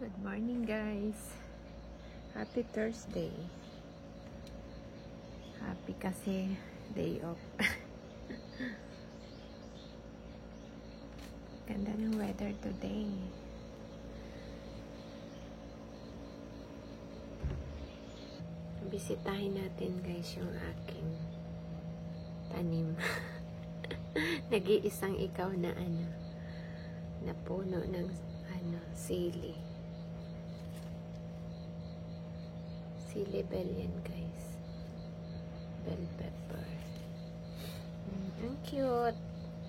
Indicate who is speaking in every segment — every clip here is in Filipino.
Speaker 1: Good morning guys. Happy Thursday. Happy kasi day off. Ganda ng weather today. Bisitahin natin guys yung aking tanim. Nag-iisang ikaw na na puno ng sili. Sili bell yan guys. Bell pepper. Ang cute.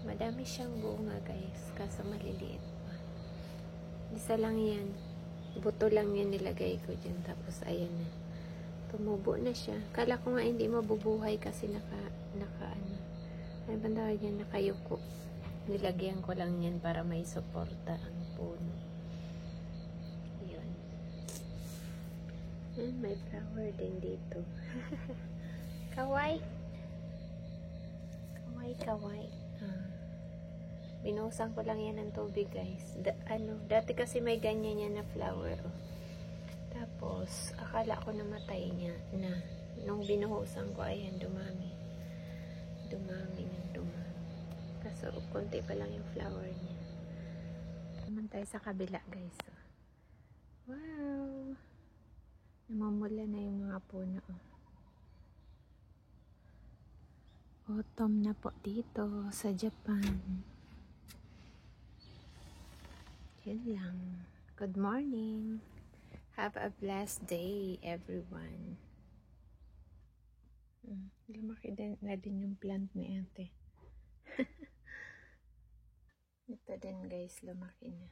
Speaker 1: Madami siyang bunga guys. Kaso maliliit pa. Isa lang yan. Buto lang yan nilagay ko dyan. Tapos ayan na. Tumubo na siya. Kala ko nga hindi mabubuhay kasi ano ba tawag yan? Nakayuko. Nilagyan ko lang yan para may suporta ang puno. Yun. And may flower din dito. Kawai. Kawai. Binuhusan ko lang yan ng tubig guys. Dati kasi may ganyan yan na flower. Oh. Tapos, akala ko namatay niya na nung binuhusan ko, ayan, dumami. Dumami. Kaso, konti pa lang yung flower niya. Naman tayo sa kabila guys. Oh. Wow! Namumula na yung mga puno. Autumn na po dito sa Japan. Yun lang. Good morning. Have a blessed day, everyone. Lumaki na din yung plant ni ate. Ito din guys, lumaki na.